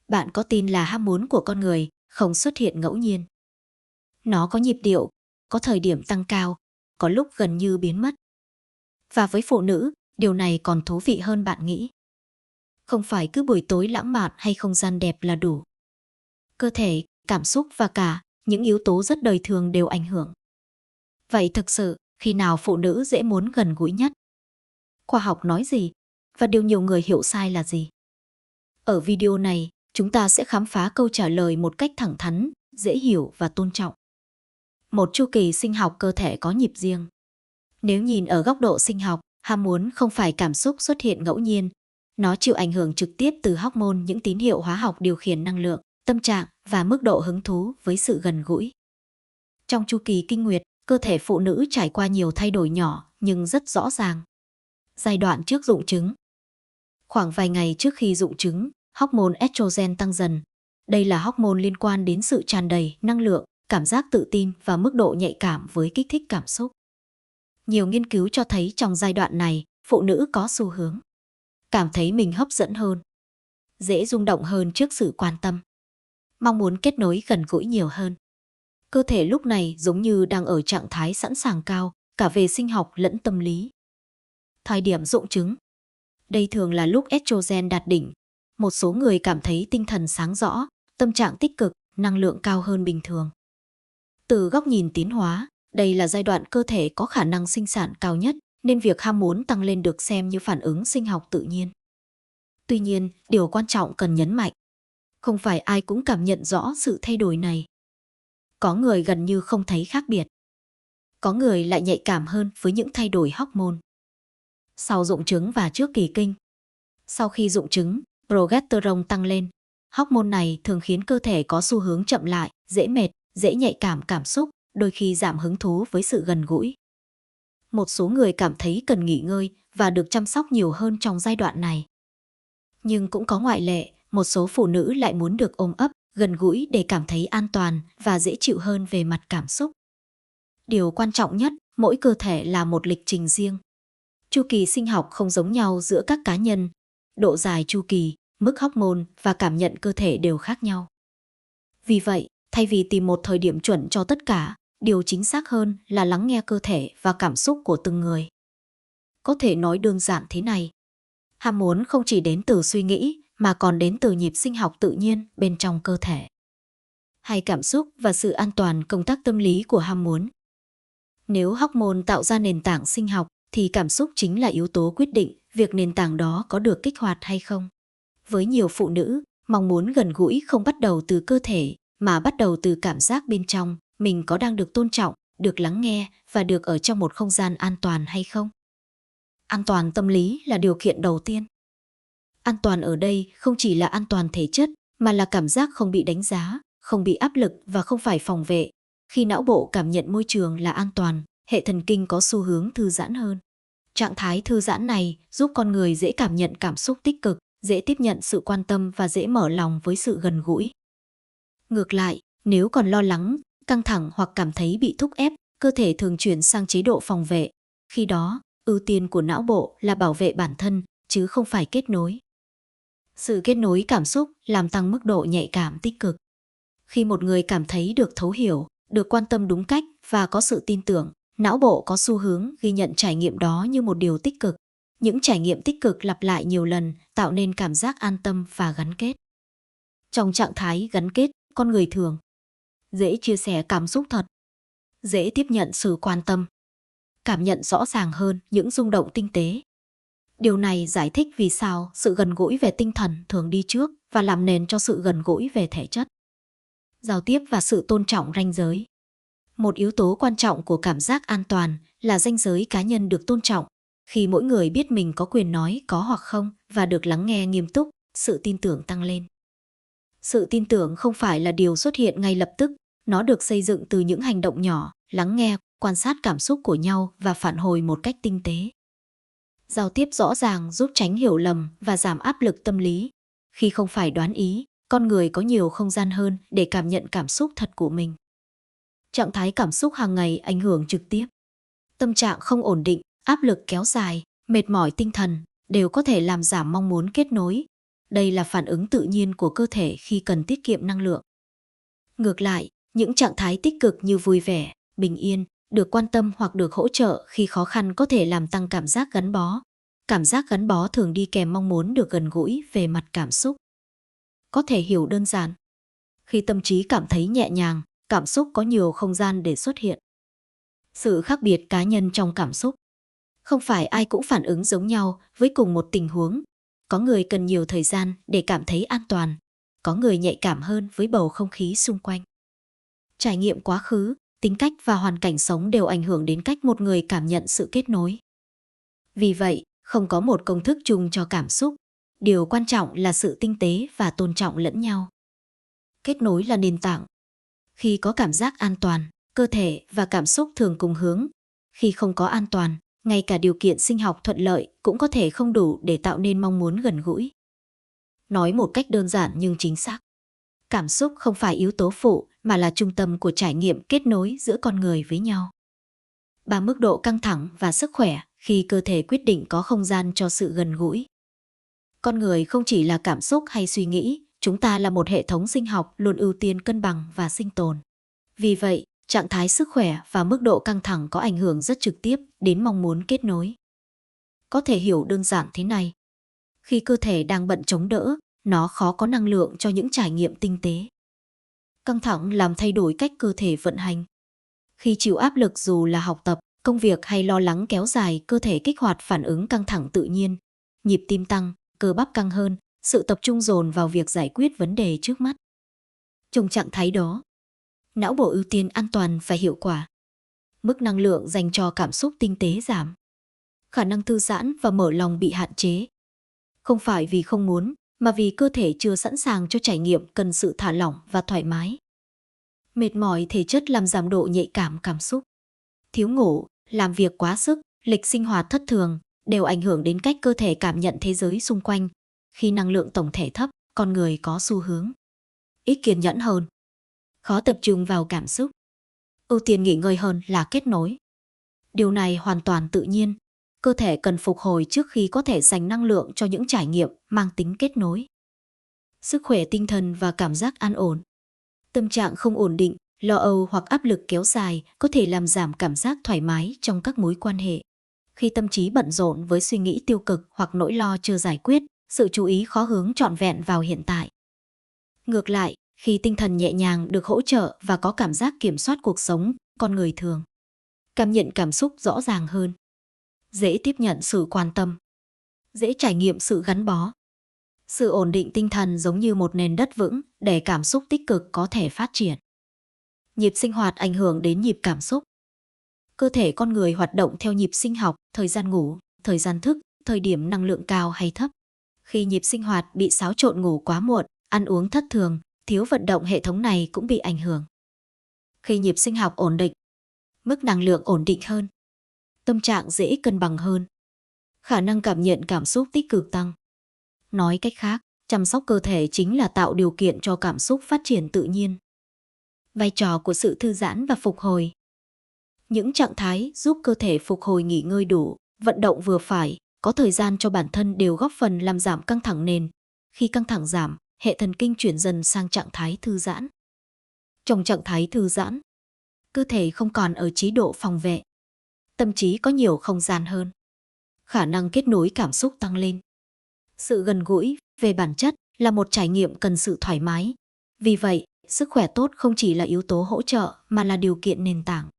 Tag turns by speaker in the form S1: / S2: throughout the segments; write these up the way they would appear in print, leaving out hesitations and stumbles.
S1: Bạn có tin là ham muốn của con người không xuất hiện ngẫu nhiên? Nó có nhịp điệu, có thời điểm tăng cao, có lúc gần như biến mất. Và với phụ nữ, điều này còn thú vị hơn bạn nghĩ. Không phải cứ buổi tối lãng mạn hay không gian đẹp là đủ. Cơ thể, cảm xúc và cả những yếu tố rất đời thường đều ảnh hưởng. Vậy thực sự, khi nào phụ nữ dễ muốn gần gũi nhất? Khoa học nói gì? Và điều nhiều người hiểu sai là gì? Ở video này, chúng ta sẽ khám phá câu trả lời một cách thẳng thắn, dễ hiểu và tôn trọng. Một chu kỳ sinh học cơ thể có nhịp riêng. Nếu nhìn ở góc độ sinh học, ham muốn không phải cảm xúc xuất hiện ngẫu nhiên. Nó chịu ảnh hưởng trực tiếp từ hormone, những tín hiệu hóa học điều khiển năng lượng, tâm trạng và mức độ hứng thú với sự gần gũi. Trong chu kỳ kinh nguyệt, cơ thể phụ nữ trải qua nhiều thay đổi nhỏ nhưng rất rõ ràng. Giai đoạn trước rụng trứng. Khoảng vài ngày trước khi rụng trứng, hormone estrogen tăng dần. Đây là hormone liên quan đến sự tràn đầy năng lượng, cảm giác tự tin và mức độ nhạy cảm với kích thích cảm xúc. Nhiều nghiên cứu cho thấy trong giai đoạn này, phụ nữ có xu hướng cảm thấy mình hấp dẫn hơn, dễ rung động hơn trước sự quan tâm, mong muốn kết nối gần gũi nhiều hơn. Cơ thể lúc này giống như đang ở trạng thái sẵn sàng cao, cả về sinh học lẫn tâm lý. Thời điểm rụng trứng. Đây thường là lúc estrogen đạt đỉnh. Một số người cảm thấy tinh thần sáng rõ, tâm trạng tích cực, năng lượng cao hơn bình thường. Từ góc nhìn tiến hóa, đây là giai đoạn cơ thể có khả năng sinh sản cao nhất, nên việc ham muốn tăng lên được xem như phản ứng sinh học tự nhiên. Tuy nhiên, điều quan trọng cần nhấn mạnh, không phải ai cũng cảm nhận rõ sự thay đổi này. Có người gần như không thấy khác biệt. Có người lại nhạy cảm hơn với những thay đổi hormone. Sau rụng trứng và trước kỳ kinh. Sau khi rụng trứng, progesterone tăng lên. Hormone này thường khiến cơ thể có xu hướng chậm lại, dễ mệt, dễ nhạy cảm cảm xúc, đôi khi giảm hứng thú với sự gần gũi. Một số người cảm thấy cần nghỉ ngơi và được chăm sóc nhiều hơn trong giai đoạn này. Nhưng cũng có ngoại lệ, một số phụ nữ lại muốn được ôm ấp, gần gũi để cảm thấy an toàn và dễ chịu hơn về mặt cảm xúc. Điều quan trọng nhất, mỗi cơ thể là một lịch trình riêng. Chu kỳ sinh học không giống nhau giữa các cá nhân. Độ dài chu kỳ, mức hormone và cảm nhận cơ thể đều khác nhau. Vì vậy, thay vì tìm một thời điểm chuẩn cho tất cả, điều chính xác hơn là lắng nghe cơ thể và cảm xúc của từng người. Có thể nói đơn giản thế này. Ham muốn không chỉ đến từ suy nghĩ, mà còn đến từ nhịp sinh học tự nhiên bên trong cơ thể. Hay cảm xúc và sự an toàn, công tác tâm lý của ham muốn. Nếu hormone tạo ra nền tảng sinh học, thì cảm xúc chính là yếu tố quyết định việc nền tảng đó có được kích hoạt hay không. Với nhiều phụ nữ, mong muốn gần gũi không bắt đầu từ cơ thể, mà bắt đầu từ cảm giác bên trong, mình có đang được tôn trọng, được lắng nghe và được ở trong một không gian an toàn hay không. An toàn tâm lý là điều kiện đầu tiên. An toàn ở đây không chỉ là an toàn thể chất, mà là cảm giác không bị đánh giá, không bị áp lực và không phải phòng vệ. Khi não bộ cảm nhận môi trường là an toàn, hệ thần kinh có xu hướng thư giãn hơn. Trạng thái thư giãn này giúp con người dễ cảm nhận cảm xúc tích cực, dễ tiếp nhận sự quan tâm và dễ mở lòng với sự gần gũi. Ngược lại, nếu còn lo lắng, căng thẳng hoặc cảm thấy bị thúc ép, cơ thể thường chuyển sang chế độ phòng vệ. Khi đó, ưu tiên của não bộ là bảo vệ bản thân, chứ không phải kết nối. Sự kết nối cảm xúc làm tăng mức độ nhạy cảm tích cực. Khi một người cảm thấy được thấu hiểu, được quan tâm đúng cách và có sự tin tưởng, não bộ có xu hướng ghi nhận trải nghiệm đó như một điều tích cực. Những trải nghiệm tích cực lặp lại nhiều lần tạo nên cảm giác an tâm và gắn kết. Trong trạng thái gắn kết, con người thường dễ chia sẻ cảm xúc thật, dễ tiếp nhận sự quan tâm, cảm nhận rõ ràng hơn những rung động tinh tế. Điều này giải thích vì sao sự gần gũi về tinh thần thường đi trước và làm nền cho sự gần gũi về thể chất. Giao tiếp và sự tôn trọng ranh giới. Một yếu tố quan trọng của cảm giác an toàn là ranh giới cá nhân được tôn trọng. Khi mỗi người biết mình có quyền nói có hoặc không và được lắng nghe nghiêm túc, sự tin tưởng tăng lên. Sự tin tưởng không phải là điều xuất hiện ngay lập tức, nó được xây dựng từ những hành động nhỏ, lắng nghe, quan sát cảm xúc của nhau và phản hồi một cách tinh tế. Giao tiếp rõ ràng giúp tránh hiểu lầm và giảm áp lực tâm lý. Khi không phải đoán ý, con người có nhiều không gian hơn để cảm nhận cảm xúc thật của mình. Trạng thái cảm xúc hàng ngày ảnh hưởng trực tiếp. Tâm trạng không ổn định, áp lực kéo dài, mệt mỏi tinh thần đều có thể làm giảm mong muốn kết nối. Đây là phản ứng tự nhiên của cơ thể khi cần tiết kiệm năng lượng. Ngược lại, những trạng thái tích cực như vui vẻ, bình yên, được quan tâm hoặc được hỗ trợ khi khó khăn có thể làm tăng cảm giác gắn bó. Cảm giác gắn bó thường đi kèm mong muốn được gần gũi về mặt cảm xúc. Có thể hiểu đơn giản. Khi tâm trí cảm thấy nhẹ nhàng, cảm xúc có nhiều không gian để xuất hiện. Sự khác biệt cá nhân trong cảm xúc. Không phải ai cũng phản ứng giống nhau với cùng một tình huống. Có người cần nhiều thời gian để cảm thấy an toàn. Có người nhạy cảm hơn với bầu không khí xung quanh. Trải nghiệm quá khứ, tính cách và hoàn cảnh sống đều ảnh hưởng đến cách một người cảm nhận sự kết nối. Vì vậy, không có một công thức chung cho cảm xúc. Điều quan trọng là sự tinh tế và tôn trọng lẫn nhau. Kết nối là nền tảng. Khi có cảm giác an toàn, cơ thể và cảm xúc thường cùng hướng. Khi không có an toàn, ngay cả điều kiện sinh học thuận lợi cũng có thể không đủ để tạo nên mong muốn gần gũi. Nói một cách đơn giản nhưng chính xác. Cảm xúc không phải yếu tố phụ mà là trung tâm của trải nghiệm kết nối giữa con người với nhau. 3 mức độ căng thẳng và sức khỏe khi cơ thể quyết định có không gian cho sự gần gũi. Con người không chỉ là cảm xúc hay suy nghĩ, chúng ta là một hệ thống sinh học luôn ưu tiên cân bằng và sinh tồn. Vì vậy, trạng thái sức khỏe và mức độ căng thẳng có ảnh hưởng rất trực tiếp đến mong muốn kết nối. Có thể hiểu đơn giản thế này. Khi cơ thể đang bận chống đỡ, nó khó có năng lượng cho những trải nghiệm tinh tế. Căng thẳng làm thay đổi cách cơ thể vận hành. Khi chịu áp lực dù là học tập, công việc hay lo lắng kéo dài, cơ thể kích hoạt phản ứng căng thẳng tự nhiên. Nhịp tim tăng, cơ bắp căng hơn, sự tập trung dồn vào việc giải quyết vấn đề trước mắt. Trong trạng thái đó, não bộ ưu tiên an toàn và hiệu quả. Mức năng lượng dành cho cảm xúc tinh tế giảm. Khả năng thư giãn và mở lòng bị hạn chế. Không phải vì không muốn, mà vì cơ thể chưa sẵn sàng cho trải nghiệm cần sự thả lỏng và thoải mái. Mệt mỏi thể chất làm giảm độ nhạy cảm cảm xúc. Thiếu ngủ, làm việc quá sức, lịch sinh hoạt thất thường đều ảnh hưởng đến cách cơ thể cảm nhận thế giới xung quanh. Khi năng lượng tổng thể thấp, con người có xu hướng ít kiên nhẫn hơn, khó tập trung vào cảm xúc, ưu tiên nghỉ ngơi hơn là kết nối. Điều này hoàn toàn tự nhiên. Cơ thể cần phục hồi trước khi có thể dành năng lượng cho những trải nghiệm mang tính kết nối. Sức khỏe tinh thần và cảm giác an ổn. Tâm trạng không ổn định, lo âu hoặc áp lực kéo dài có thể làm giảm cảm giác thoải mái trong các mối quan hệ. Khi tâm trí bận rộn với suy nghĩ tiêu cực hoặc nỗi lo chưa giải quyết, sự chú ý khó hướng trọn vẹn vào hiện tại. Ngược lại, khi tinh thần nhẹ nhàng được hỗ trợ và có cảm giác kiểm soát cuộc sống, con người thường cảm nhận cảm xúc rõ ràng hơn, dễ tiếp nhận sự quan tâm, dễ trải nghiệm sự gắn bó. Sự ổn định tinh thần giống như một nền đất vững để cảm xúc tích cực có thể phát triển. Nhịp sinh hoạt ảnh hưởng đến nhịp cảm xúc. Cơ thể con người hoạt động theo nhịp sinh học, thời gian ngủ, thời gian thức, thời điểm năng lượng cao hay thấp. Khi nhịp sinh hoạt bị xáo trộn, ngủ quá muộn, ăn uống thất thường, thiếu vận động, hệ thống này cũng bị ảnh hưởng. Khi nhịp sinh học ổn định, mức năng lượng ổn định hơn, tâm trạng dễ cân bằng hơn, khả năng cảm nhận cảm xúc tích cực tăng. Nói cách khác, chăm sóc cơ thể chính là tạo điều kiện cho cảm xúc phát triển tự nhiên. Vai trò của sự thư giãn và phục hồi. Những trạng thái giúp cơ thể phục hồi, nghỉ ngơi đủ, vận động vừa phải, có thời gian cho bản thân đều góp phần làm giảm căng thẳng nền. Khi căng thẳng giảm, hệ thần kinh chuyển dần sang trạng thái thư giãn. Trong trạng thái thư giãn, cơ thể không còn ở chế độ phòng vệ. Tâm trí có nhiều không gian hơn. Khả năng kết nối cảm xúc tăng lên. Sự gần gũi, về bản chất, là một trải nghiệm cần sự thoải mái. Vì vậy, sức khỏe tốt không chỉ là yếu tố hỗ trợ mà là điều kiện nền tảng.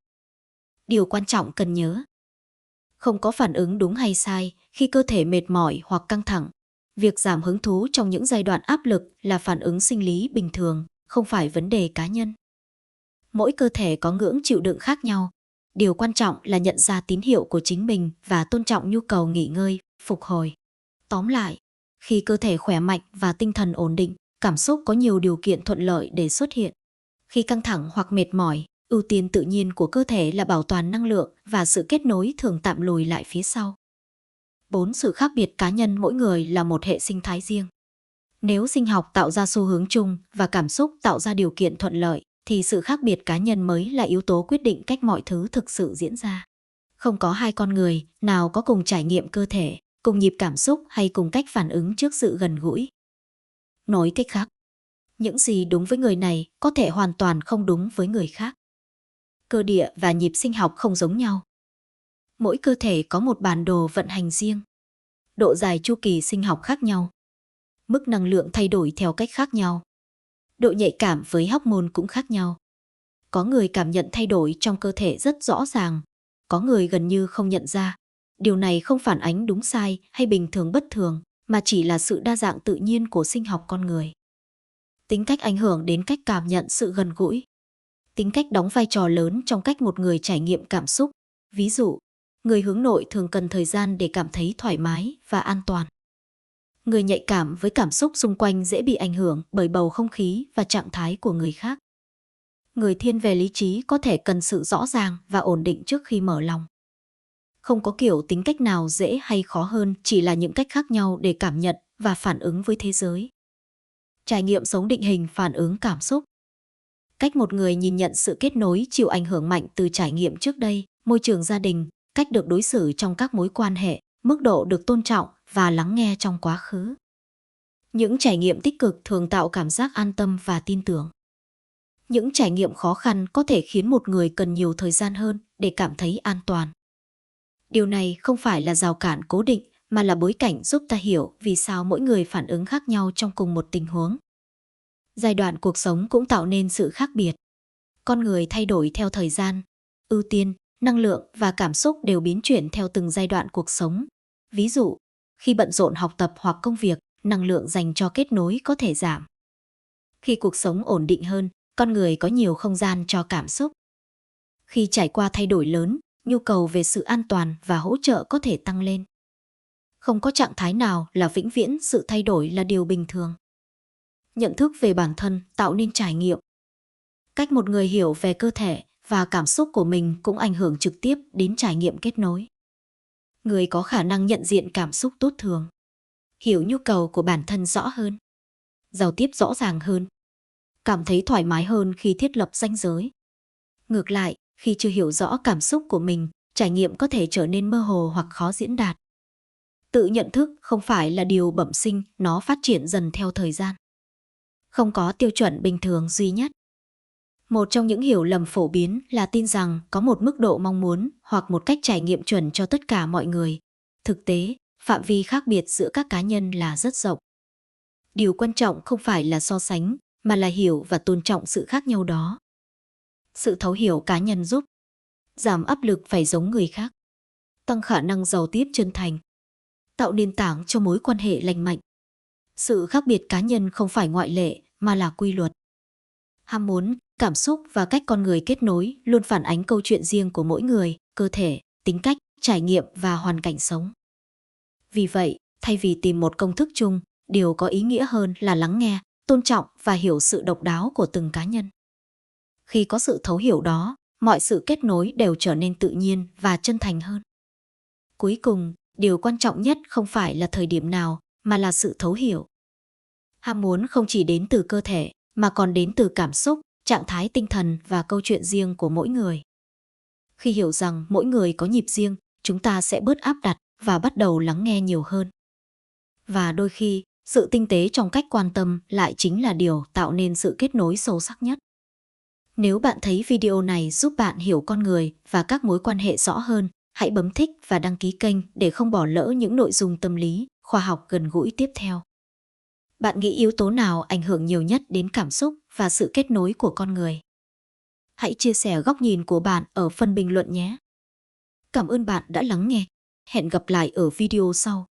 S1: Điều quan trọng cần nhớ. Không có phản ứng đúng hay sai khi cơ thể mệt mỏi hoặc căng thẳng. Việc giảm hứng thú trong những giai đoạn áp lực là phản ứng sinh lý bình thường, không phải vấn đề cá nhân. Mỗi cơ thể có ngưỡng chịu đựng khác nhau. Điều quan trọng là nhận ra tín hiệu của chính mình và tôn trọng nhu cầu nghỉ ngơi, phục hồi. Tóm lại, khi cơ thể khỏe mạnh và tinh thần ổn định, cảm xúc có nhiều điều kiện thuận lợi để xuất hiện. Khi căng thẳng hoặc mệt mỏi, ưu tiên tự nhiên của cơ thể là bảo toàn năng lượng và sự kết nối thường tạm lùi lại phía sau. 4. Sự khác biệt cá nhân. Mỗi người là một hệ sinh thái riêng. Nếu sinh học tạo ra xu hướng chung và cảm xúc tạo ra điều kiện thuận lợi, thì sự khác biệt cá nhân mới là yếu tố quyết định cách mọi thứ thực sự diễn ra. Không có hai con người nào có cùng trải nghiệm cơ thể, cùng nhịp cảm xúc hay cùng cách phản ứng trước sự gần gũi. Nói cách khác, những gì đúng với người này có thể hoàn toàn không đúng với người khác. Cơ địa và nhịp sinh học không giống nhau. Mỗi cơ thể có một bản đồ vận hành riêng. Độ dài chu kỳ sinh học khác nhau. Mức năng lượng thay đổi theo cách khác nhau. Độ nhạy cảm với hormone cũng khác nhau. Có người cảm nhận thay đổi trong cơ thể rất rõ ràng, có người gần như không nhận ra. Điều này không phản ánh đúng sai hay bình thường bất thường, mà chỉ là sự đa dạng tự nhiên của sinh học con người. Tính cách ảnh hưởng đến cách cảm nhận sự gần gũi. Tính cách đóng vai trò lớn trong cách một người trải nghiệm cảm xúc. Ví dụ, người hướng nội thường cần thời gian để cảm thấy thoải mái và an toàn. Người nhạy cảm với cảm xúc xung quanh dễ bị ảnh hưởng bởi bầu không khí và trạng thái của người khác. Người thiên về lý trí có thể cần sự rõ ràng và ổn định trước khi mở lòng. Không có kiểu tính cách nào dễ hay khó hơn, chỉ là những cách khác nhau để cảm nhận và phản ứng với thế giới. Trải nghiệm sống định hình phản ứng cảm xúc. Cách một người nhìn nhận sự kết nối chịu ảnh hưởng mạnh từ trải nghiệm trước đây, môi trường gia đình, cách được đối xử trong các mối quan hệ, mức độ được tôn trọng và lắng nghe trong quá khứ. Những trải nghiệm tích cực thường tạo cảm giác an tâm và tin tưởng. Những trải nghiệm khó khăn có thể khiến một người cần nhiều thời gian hơn để cảm thấy an toàn. Điều này không phải là rào cản cố định, mà là bối cảnh giúp ta hiểu vì sao mỗi người phản ứng khác nhau trong cùng một tình huống. Giai đoạn cuộc sống cũng tạo nên sự khác biệt. Con người thay đổi theo thời gian, ưu tiên, năng lượng và cảm xúc đều biến chuyển theo từng giai đoạn cuộc sống. Ví dụ, khi bận rộn học tập hoặc công việc, năng lượng dành cho kết nối có thể giảm. Khi cuộc sống ổn định hơn, con người có nhiều không gian cho cảm xúc. Khi trải qua thay đổi lớn, nhu cầu về sự an toàn và hỗ trợ có thể tăng lên. Không có trạng thái nào là vĩnh viễn, sự thay đổi là điều bình thường. Nhận thức về bản thân tạo nên trải nghiệm. Cách một người hiểu về cơ thể và cảm xúc của mình cũng ảnh hưởng trực tiếp đến trải nghiệm kết nối. Người có khả năng nhận diện cảm xúc tốt thường, hiểu nhu cầu của bản thân rõ hơn, giao tiếp rõ ràng hơn, cảm thấy thoải mái hơn khi thiết lập ranh giới. Ngược lại, khi chưa hiểu rõ cảm xúc của mình, trải nghiệm có thể trở nên mơ hồ hoặc khó diễn đạt. Tự nhận thức không phải là điều bẩm sinh, nó phát triển dần theo thời gian. Không có tiêu chuẩn bình thường duy nhất. Một trong những hiểu lầm phổ biến là tin rằng có một mức độ mong muốn hoặc một cách trải nghiệm chuẩn cho tất cả mọi người. Thực tế, phạm vi khác biệt giữa các cá nhân là rất rộng. Điều quan trọng không phải là so sánh, mà là hiểu và tôn trọng sự khác nhau đó. Sự thấu hiểu cá nhân giúp giảm áp lực phải giống người khác, tăng khả năng giao tiếp chân thành, tạo nền tảng cho mối quan hệ lành mạnh. Sự khác biệt cá nhân không phải ngoại lệ mà là quy luật. Ham muốn, cảm xúc và cách con người kết nối luôn phản ánh câu chuyện riêng của mỗi người, cơ thể, tính cách, trải nghiệm và hoàn cảnh sống. Vì vậy, thay vì tìm một công thức chung, điều có ý nghĩa hơn là lắng nghe, tôn trọng và hiểu sự độc đáo của từng cá nhân. Khi có sự thấu hiểu đó, mọi sự kết nối đều trở nên tự nhiên và chân thành hơn. Cuối cùng, điều quan trọng nhất không phải là thời điểm nào, mà là sự thấu hiểu. Ham muốn không chỉ đến từ cơ thể, mà còn đến từ cảm xúc, trạng thái tinh thần và câu chuyện riêng của mỗi người. Khi hiểu rằng mỗi người có nhịp riêng, chúng ta sẽ bớt áp đặt và bắt đầu lắng nghe nhiều hơn. Và đôi khi, sự tinh tế trong cách quan tâm lại chính là điều tạo nên sự kết nối sâu sắc nhất. Nếu bạn thấy video này giúp bạn hiểu con người và các mối quan hệ rõ hơn, hãy bấm thích và đăng ký kênh để không bỏ lỡ những nội dung tâm lý, khoa học gần gũi tiếp theo. Bạn nghĩ yếu tố nào ảnh hưởng nhiều nhất đến cảm xúc và sự kết nối của con người? Hãy chia sẻ góc nhìn của bạn ở phần bình luận nhé. Cảm ơn bạn đã lắng nghe. Hẹn gặp lại ở video sau.